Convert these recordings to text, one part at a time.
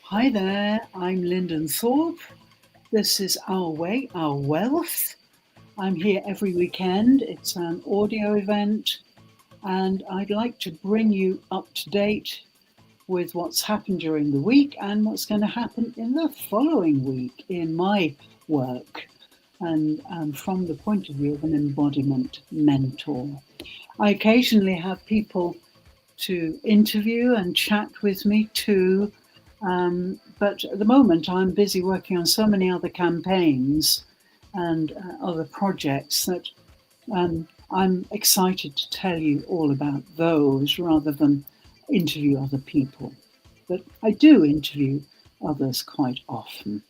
Hi there, I'm Lyndon Thorpe. This is Our Way, Our Wealth. I'm here every weekend. It's an audio event, and I'd like to bring you up to date with what's happened during the week and what's going to happen in the following week in my work, and from the point of view of an embodiment mentor. I occasionally have people to interview and chat with me too. But at the moment, I'm busy working on so many other campaigns and other projects that I'm excited to tell you all about those rather than interview other people. But I do interview others quite often.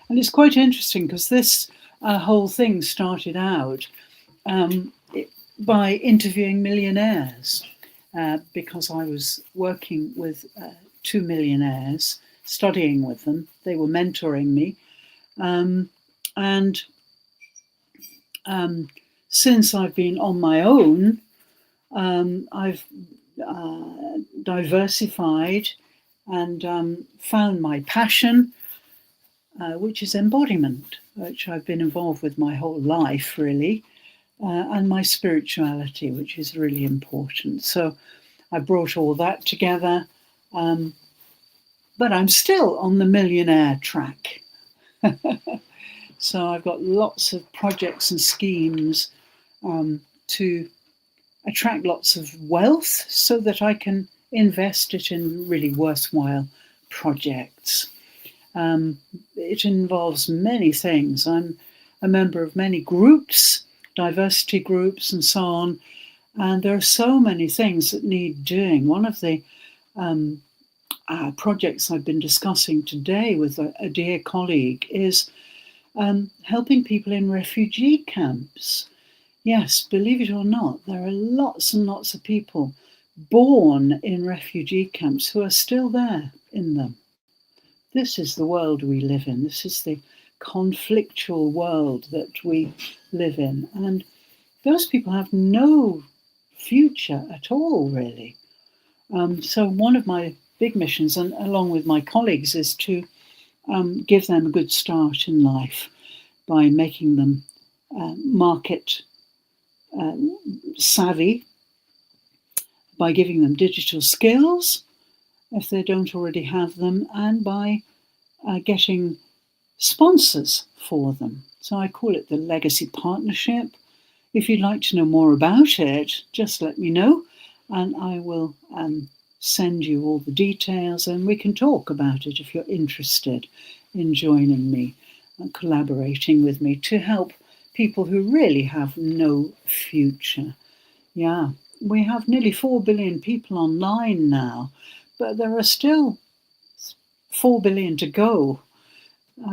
And it's quite interesting because this whole thing started out by interviewing millionaires because I was working with 2 millionaires, studying with them. They were mentoring me. And since I've been on my own, I've diversified and found my passion, which is embodiment, which I've been involved with my whole life, really, and my spirituality, which is really important. So I brought all that together. But I'm still on the millionaire track. So I've got lots of projects and schemes to attract lots of wealth so that I can invest it in really worthwhile projects. It involves many things. I'm a member of many groups, diversity groups and so on, and there are so many things that need doing. One of the projects I've been discussing today with a dear colleague is helping people in refugee camps. Yes, believe it or not, there are lots and lots of people born in refugee camps who are still there in them. This is the world we live in. This is the conflictual world that we live in. And those people have no future at all, really. So one of my big missions, and along with my colleagues, is to give them a good start in life by making them market savvy, by giving them digital skills if they don't already have them, and by getting sponsors for them. So I call it the Legacy Partnership. If you'd like to know more about it, just let me know, and I will send you all the details, and we can talk about it if you're interested in joining me and collaborating with me to help people who really have no future. Yeah, we have nearly 4 billion people online now, but there are still 4 billion to go.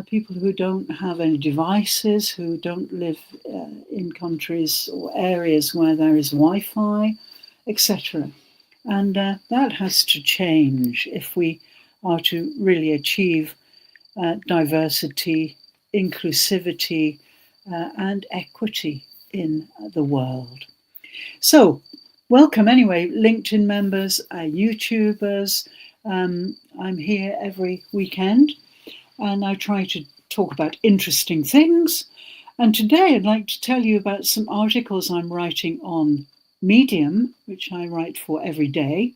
People who don't have any devices, who don't live in countries or areas where there is Wi-Fi, etc. And that has to change if we are to really achieve diversity, inclusivity, and equity in the world. So, welcome anyway, LinkedIn members, YouTubers. I'm here every weekend, and I try to talk about interesting things. And today I'd like to tell you about some articles I'm writing on Medium, which I write for every day.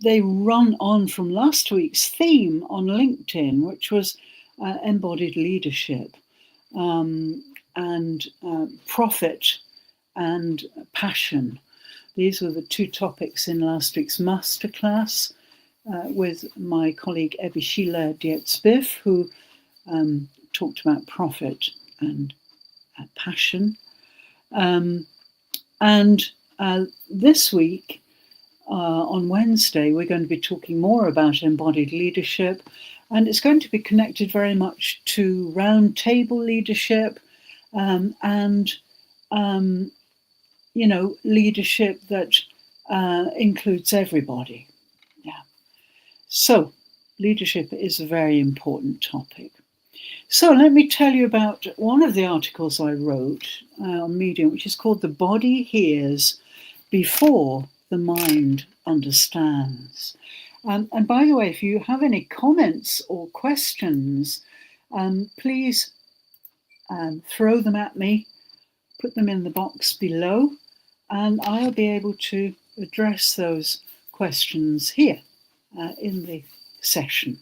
They run on from last week's theme on LinkedIn, which was embodied leadership and profit and passion. These were the two topics in last week's masterclass with my colleague Ebishila Dietzbiff, who talked about profit and passion. This week, on Wednesday, we're going to be talking more about embodied leadership, and it's going to be connected very much to roundtable leadership and leadership that includes everybody. Yeah. So, leadership is a very important topic. So let me tell you about one of the articles I wrote on Medium, which is called "The Body Hears Before the Mind Understands." And by the way, if you have any comments or questions, please throw them at me, put them in the box below, and I'll be able to address those questions here in the session.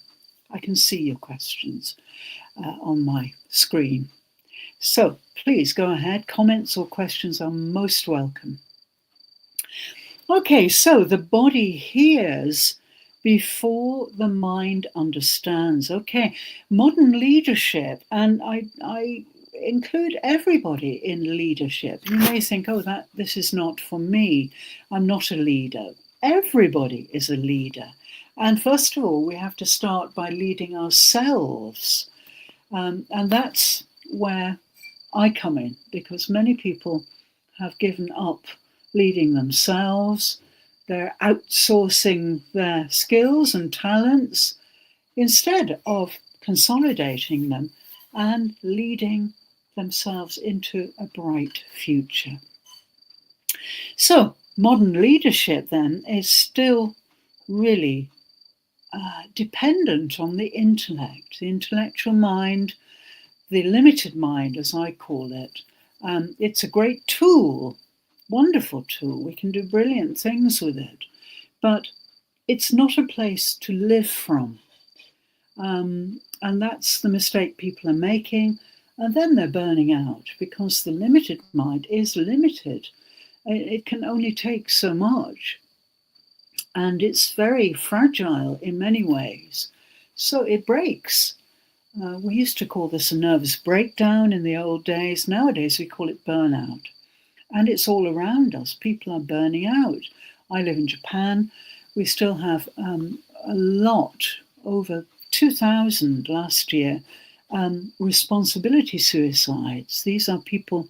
I can see your questions on my screen. So please go ahead. Comments or questions are most welcome. Okay, so the body hears before the mind understands. Okay, modern leadership, and I include everybody in leadership. You may think, oh, this is not for me. I'm not a leader. Everybody is a leader. And first of all, we have to start by leading ourselves. And that's where I come in, because many people have given up leading themselves. They're outsourcing their skills and talents instead of consolidating them and leading themselves into a bright future. So modern leadership then is still really dependent on the intellect, the intellectual mind, the limited mind, as I call it. It's a great tool, wonderful tool. We can do brilliant things with it, but it's not a place to live from. And that's the mistake people are making. And then they're burning out because the limited mind is limited. It can only take so much. And it's very fragile in many ways. So it breaks. We used to call this a nervous breakdown in the old days. Nowadays, we call it burnout. And it's all around us. People are burning out. I live in Japan. We still have a lot, over 2,000 last year, responsibility suicides. These are people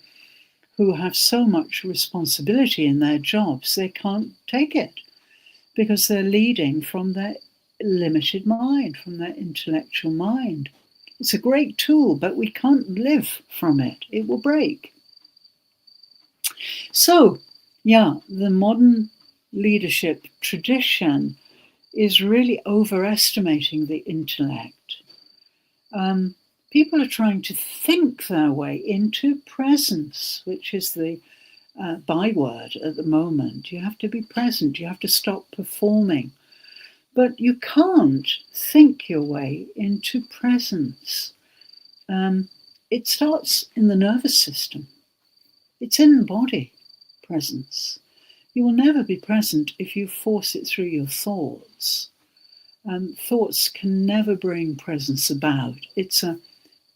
who have so much responsibility in their jobs, they can't take it because they're leading from their limited mind, from their intellectual mind. It's a great tool, but we can't live from it. It will break. So, the modern leadership tradition is really overestimating the intellect. People are trying to think their way into presence, which is the byword at the moment. You have to be present. You have to stop performing. But you can't think your way into presence. It starts in the nervous system. It's in the body, presence. You will never be present if you force it through your thoughts. Thoughts can never bring presence about. It's a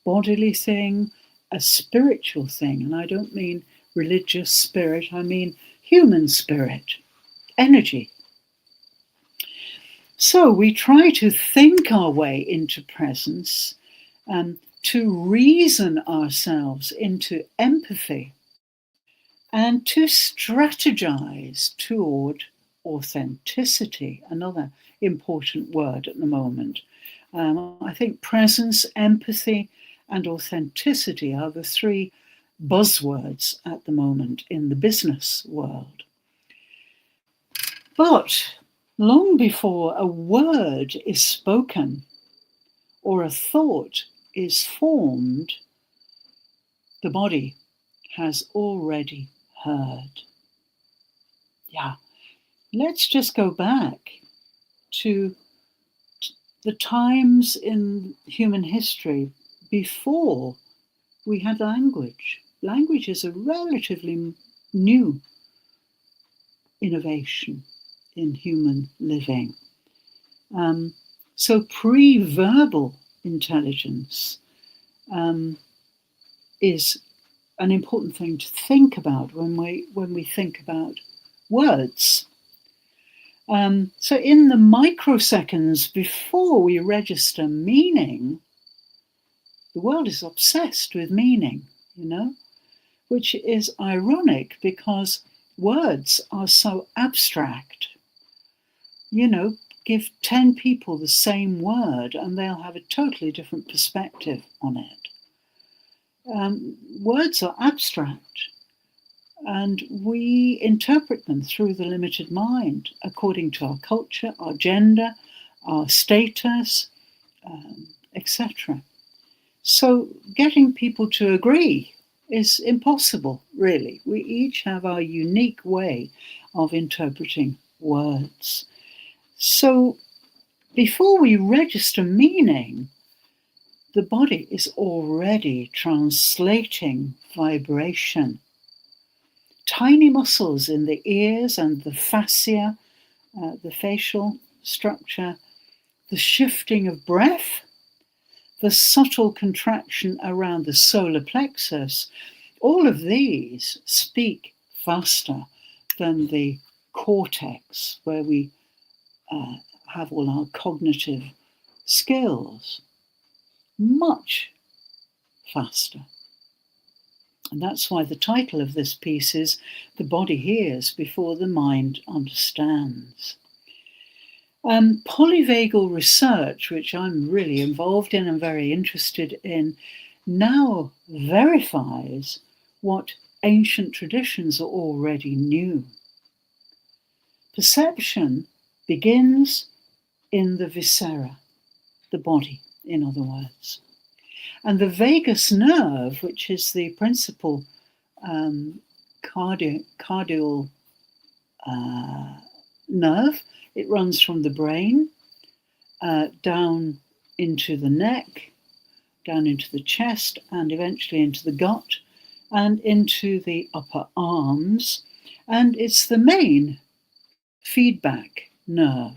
bodily thing, a spiritual thing, and I don't mean religious spirit, I mean human spirit, energy. So we try to think our way into presence, to reason ourselves into empathy, and to strategize toward authenticity, another important word at the moment. I think presence, empathy, and authenticity are the three buzzwords at the moment in the business world. But long before a word is spoken or a thought is formed, the body has already heard. Let's just go back to the times in human history before we had language. Language is a relatively new innovation in human living. So pre-verbal intelligence is an important thing to think about when we think about words. So in the microseconds before we register meaning, the world is obsessed with meaning, which is ironic because words are so abstract. give 10 people the same word and they'll have a totally different perspective on it. Words are abstract, and we interpret them through the limited mind according to our culture, our gender, our status, etc. So getting people to agree is impossible, really. We each have our unique way of interpreting words. So before we register meaning, the body is already translating vibration. Tiny muscles in the ears and the fascia, the facial structure, the shifting of breath, the subtle contraction around the solar plexus, all of these speak faster than the cortex, where we have all our cognitive skills. Much faster. And that's why the title of this piece is The Body Hears Before the Mind Understands. Polyvagal research, which I'm really involved in and very interested in, now verifies what ancient traditions already knew. Perception begins in the viscera, the body, in other words. And the vagus nerve, which is the principal cardial nerve, it runs from the brain down into the neck, down into the chest, and eventually into the gut, and into the upper arms. And it's the main feedback nerve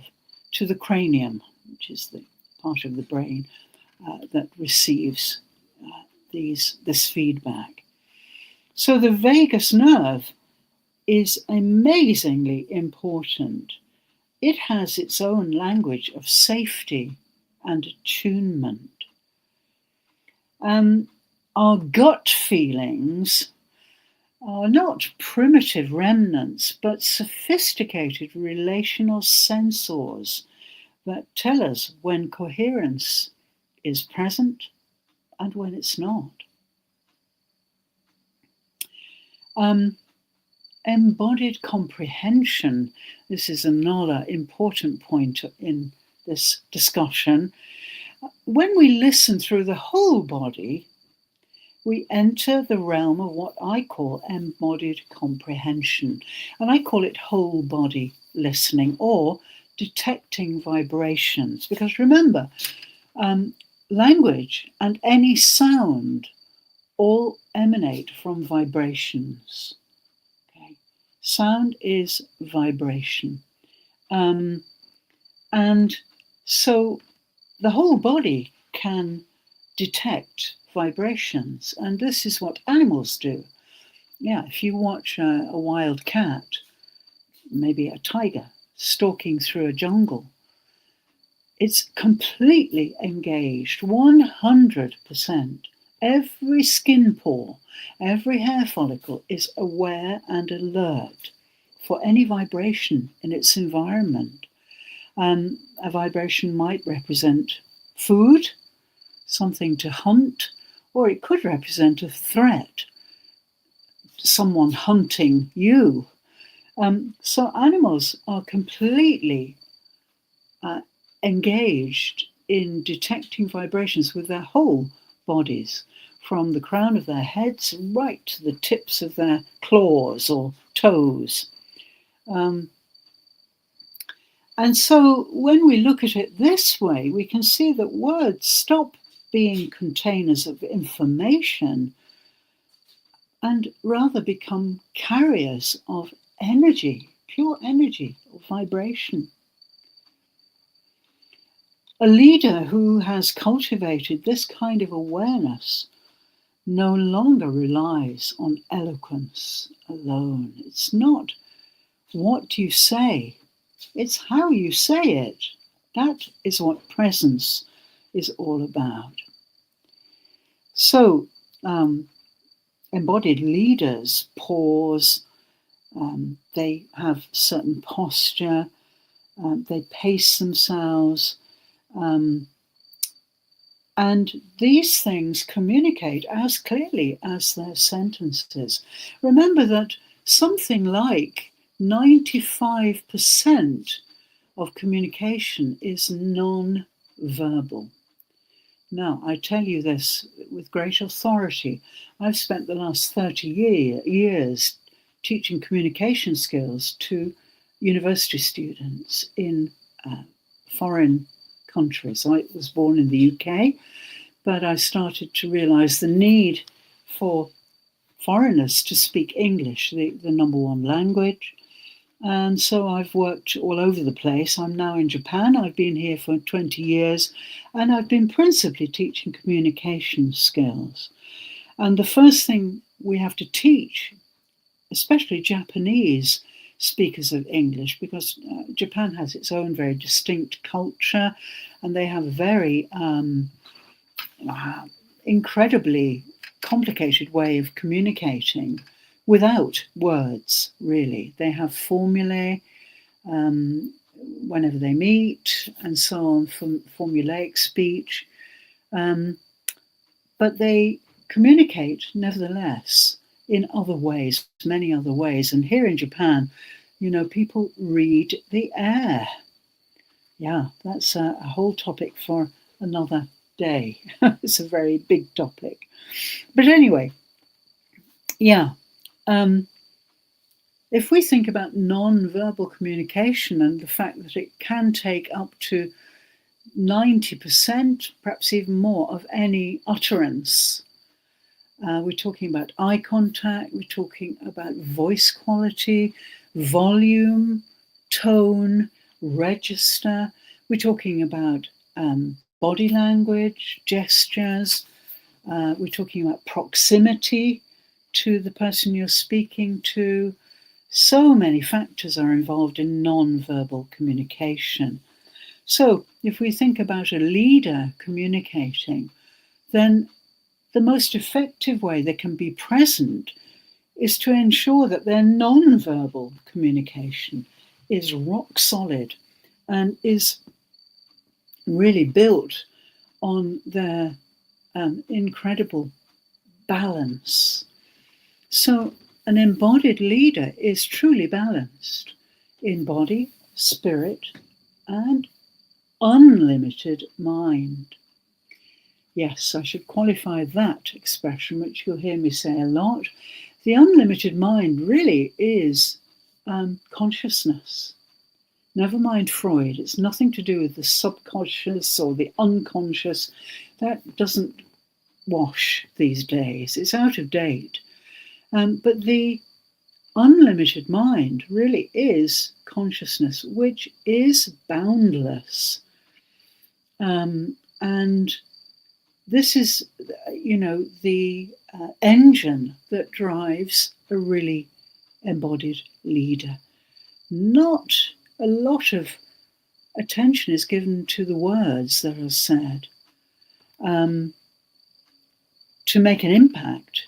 to the cranium, which is the part of the brain that receives this feedback. So the vagus nerve is amazingly important. It has its own language of safety and attunement. Our gut feelings are not primitive remnants, but sophisticated relational sensors that tell us when coherence is present and when it's not. Embodied comprehension, this is another important point in this discussion. When we listen through the whole body, we enter the realm of what I call embodied comprehension. And I call it whole body listening or detecting vibrations. Because remember, language and any sound all emanate from vibrations. Okay? Sound is vibration. And so the whole body can detect vibrations, and this is what animals do. Yeah, if you watch a wild cat, maybe a tiger, stalking through a jungle, it's completely engaged, 100%. Every skin pore, every hair follicle is aware and alert for any vibration in its environment. A vibration might represent food, something to hunt, or it could represent a threat, someone hunting you. So animals are completely engaged in detecting vibrations with their whole bodies, from the crown of their heads right to the tips of their claws or toes. And so when we look at it this way, we can see that words stop being containers of information and rather become carriers of energy, pure energy or vibration. A leader who has cultivated this kind of awareness no longer relies on eloquence alone. It's not what you say, it's how you say it. That is what presence is all about. So, embodied leaders pause, they have certain posture, they pace themselves. And these things communicate as clearly as their sentences. Remember that something like 95% of communication is non-verbal. Now, I tell you this with great authority. I've spent the last 30 years teaching communication skills to university students in foreign countries. I was born in the UK, but I started to realize the need for foreigners to speak English, the number one language. And so I've worked all over the place. I'm now in Japan. I've been here for 20 years, and I've been principally teaching communication skills. And the first thing we have to teach, especially Japanese speakers of English, because Japan has its own very distinct culture, and they have a very incredibly complicated way of communicating without words, really. They have formulae whenever they meet and so on, formulaic speech. But they communicate, nevertheless, in other ways, many other ways. And here in Japan, people read the air. Yeah, that's a whole topic for another day. It's a very big topic. But anyway, yeah. If we think about non-verbal communication and the fact that it can take up to 90%, perhaps even more, of any utterance, we're talking about eye contact, we're talking about voice quality, volume, tone, register, we're talking about body language, gestures, we're talking about proximity to the person you're speaking to. So many factors are involved in non-verbal communication. So if we think about a leader communicating, then the most effective way they can be present is to ensure that their non-verbal communication is rock solid and is really built on their incredible balance. So an embodied leader is truly balanced in body, spirit, and unlimited mind. Yes, I should qualify that expression, which you'll hear me say a lot. The unlimited mind really is consciousness. Never mind Freud. It's nothing to do with the subconscious or the unconscious. That doesn't wash these days. It's out of date. But the unlimited mind really is consciousness, which is boundless. And this is, the engine that drives a really embodied leader. Not a lot of attention is given to the words that are said. To make an impact,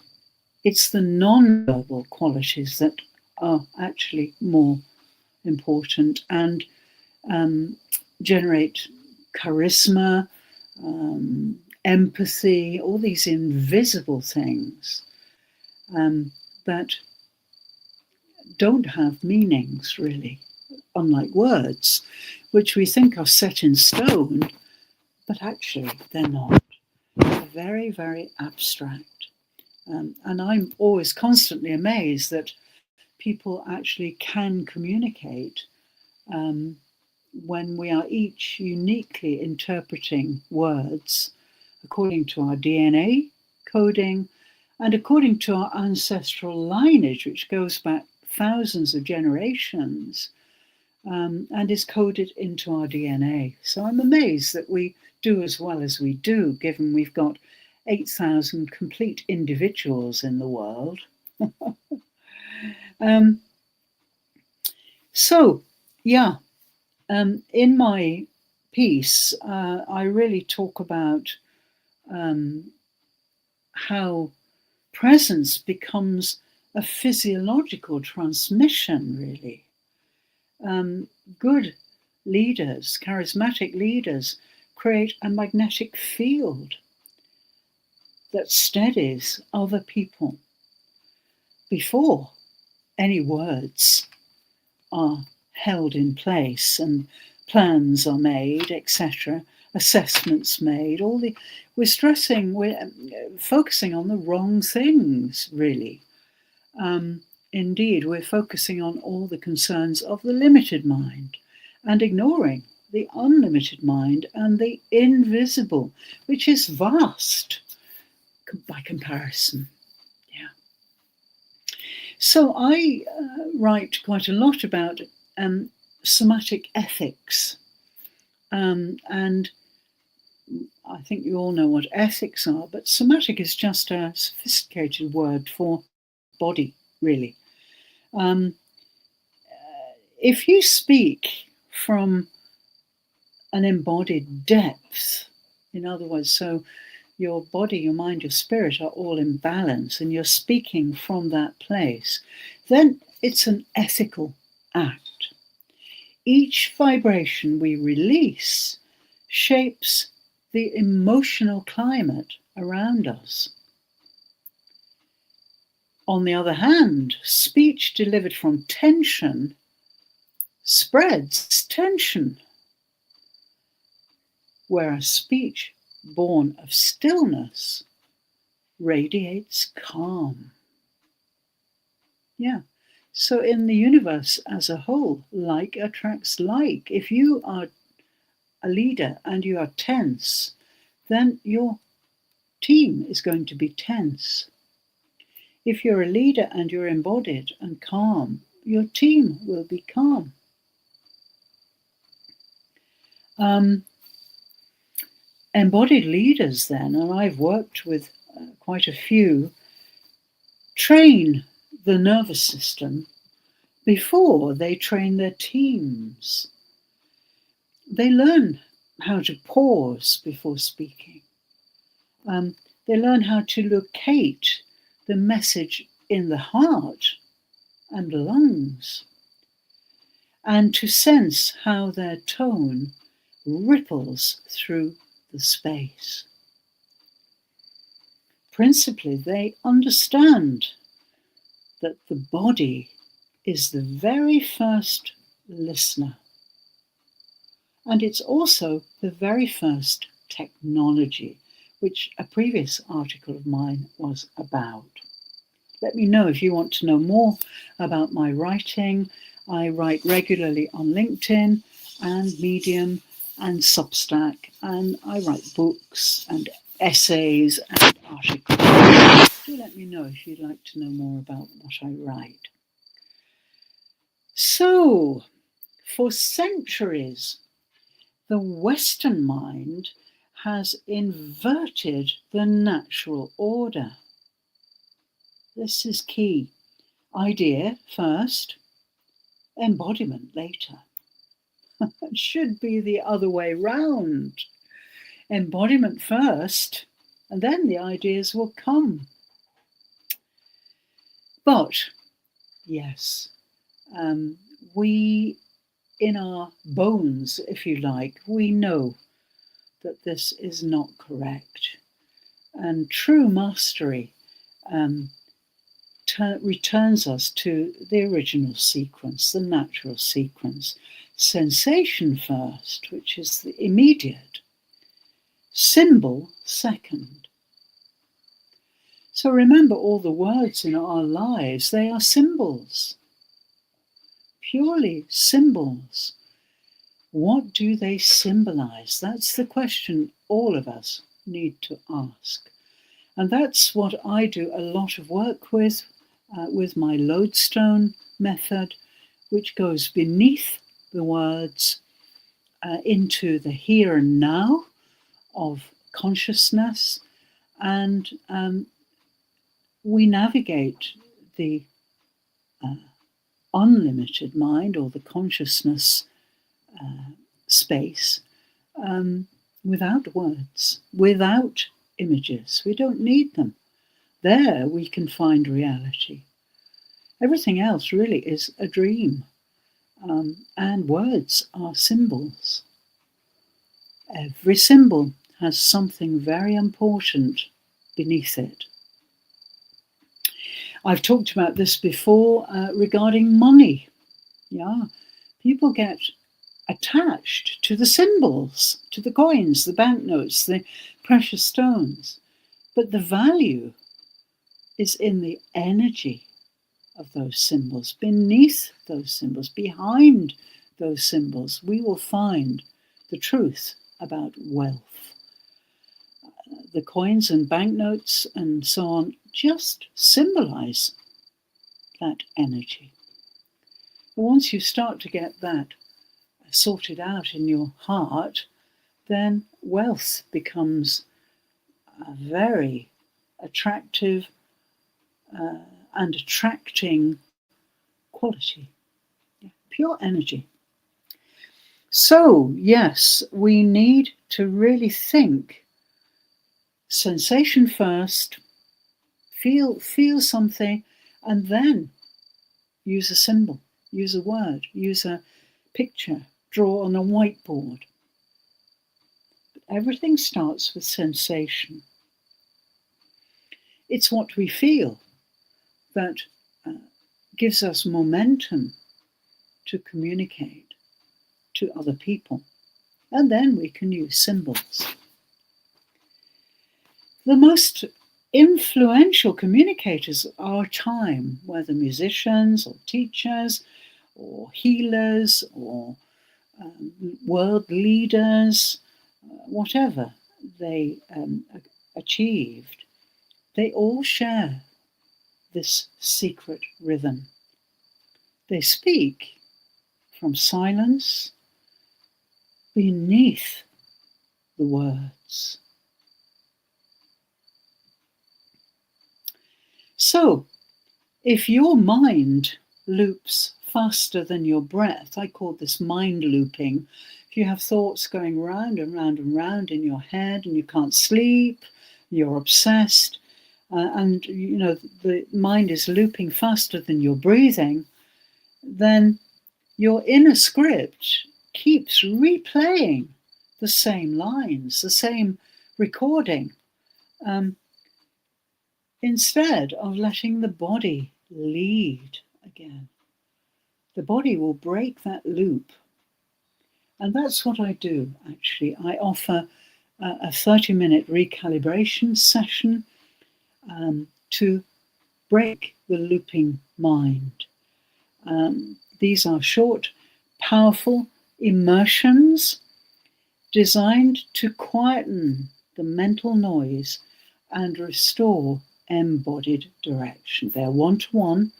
it's the non-verbal qualities that are actually more important and generate charisma, empathy, all these invisible things that don't have meanings, really, unlike words, which we think are set in stone, but actually they're not. They're very, very abstract. And I'm always constantly amazed that people actually can communicate when we are each uniquely interpreting words according to our DNA coding and according to our ancestral lineage, which goes back thousands of generations and is coded into our DNA. So I'm amazed that we do as well as we do, given we've got 8,000 complete individuals in the world. In my piece, I really talk about how presence becomes a physiological transmission, really. Good leaders, charismatic leaders, create a magnetic field that steadies other people before any words are held in place and plans are made, etc., assessments made. We're focusing on the wrong things, really. Indeed, we're focusing on all the concerns of the limited mind and ignoring the unlimited mind and the invisible, which is vast by comparison. Yeah. So I write quite a lot about somatic ethics, and I think you all know what ethics are, but somatic is just a sophisticated word for body, really. If you speak from an embodied depth, in other words, so your body, your mind, your spirit are all in balance and you're speaking from that place, then it's an ethical act. Each vibration we release shapes the emotional climate around us. On the other hand, speech delivered from tension spreads tension, whereas speech born of stillness radiates calm. Yeah. So in the universe as a whole, like attracts like. If you are a leader and you are tense, then your team is going to be tense. If you're a leader and you're embodied and calm, your team will be calm. Embodied leaders then, and I've worked with quite a few, train the nervous system before they train their teams. They learn how to pause before speaking. They learn how to locate the message in the heart and the lungs, and to sense how their tone ripples through the space. Principally, they understand that the body is the very first listener, and it's also the very first technology, which a previous article of mine was about. Let me know if you want to know more about my writing. I write regularly on LinkedIn and Medium and Substack, and I write books and essays and articles. Do let me know if you'd like to know more about what I write. So, for centuries, the Western mind has inverted the natural order. This is key. Idea first, embodiment later. It should be the other way round. Embodiment first, and then the ideas will come. But, yes, we, in our bones, if you like, we know that this is not correct. And true mastery returns us to the original sequence, the natural sequence. Sensation first, which is the immediate. Symbol second. So remember, all the words in our lives, they are symbols. Purely symbols. What do they symbolize? That's the question all of us need to ask. And that's what I do a lot of work with my lodestone method, which goes beneath the words into the here and now of consciousness, and we navigate the unlimited mind or the consciousness space without words, without images. We don't need them. There we can find reality. Everything else really is a dream. And words are symbols. Every symbol has something very important beneath it. I've talked about this before regarding money. Yeah, people get attached to the symbols, to the coins, the banknotes, the precious stones. But the value is in the energy of those symbols. Beneath those symbols, behind those symbols, we will find the truth about wealth. The coins and banknotes and so on just symbolize that energy. But once you start to get that sorted out in your heart, then wealth becomes a very attractive and attracting quality. Pure energy. So, yes, we need to really think sensation first, feel something, and then use a symbol, use a word, use a picture, draw on a whiteboard. But everything starts with sensation. It's what we feel that gives us momentum to communicate to other people. And then we can use symbols. The most influential communicators of our time, whether musicians or teachers or healers or world leaders, whatever they achieved, they all share this secret rhythm. They speak from silence beneath the words. So, if your mind loops faster than your breath, I call this mind looping. If you have thoughts going round and round and round in your head and you can't sleep, you're obsessed, and you know the mind is looping faster than your breathing, then your inner script keeps replaying the same lines, the same recording, instead of letting the body lead again. The body will break that loop. And that's what I do, actually. I offer a 30-minute recalibration session to break the looping mind. These are short, powerful immersions designed to quieten the mental noise and restore embodied direction. They're one-to-one.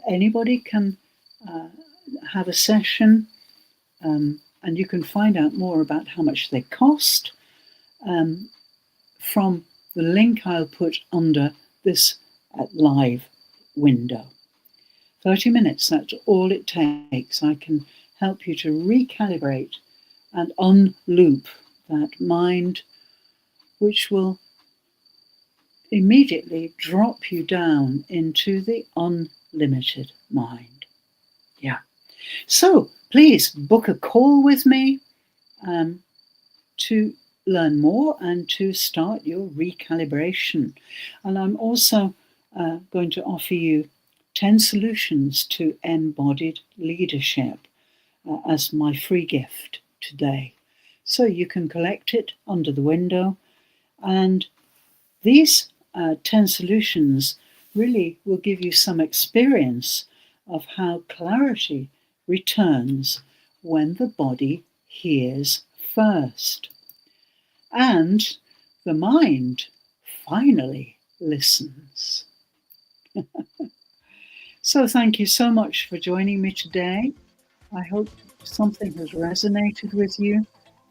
Anybody can have a session, and you can find out more about how much they cost from the link I'll put under this live window. 30 minutes, that's all it takes. I can help you to recalibrate and unloop that mind, which will immediately drop you down into the unlimited mind. Yeah. So please book a call with me to learn more and to start your recalibration. And I'm also going to offer you 10 solutions to embodied leadership as my free gift today. So you can collect it under the window, and these 10 solutions really will give you some experience of how clarity returns when the body hears first. And the mind finally listens. So thank you so much for joining me today. I hope something has resonated with you.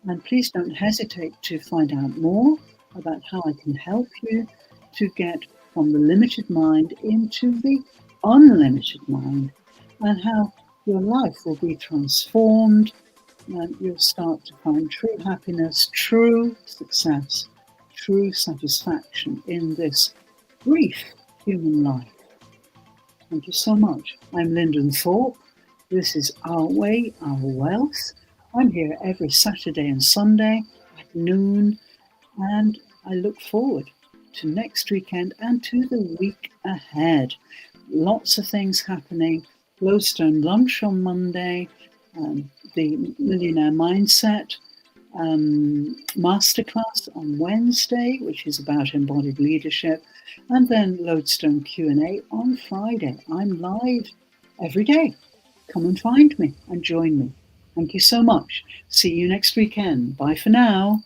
And please don't hesitate to find out more about how I can help you to get from the limited mind into the unlimited mind, and how your life will be transformed and you'll start to find true happiness, true success, true satisfaction in this brief human life. Thank you so much. I'm Lyndon Thorpe, This is Our Way, Our Wealth. I'm here every Saturday and Sunday at noon, and I look forward to next weekend and to the week ahead. Lots of things happening. Glowstone lunch on Monday, the Millionaire Mindset masterclass on Wednesday, which is about embodied leadership, and then Lodestone Q&A on Friday. I'm live every day. Come and find me and join me. Thank you so much. See you next weekend. Bye for now.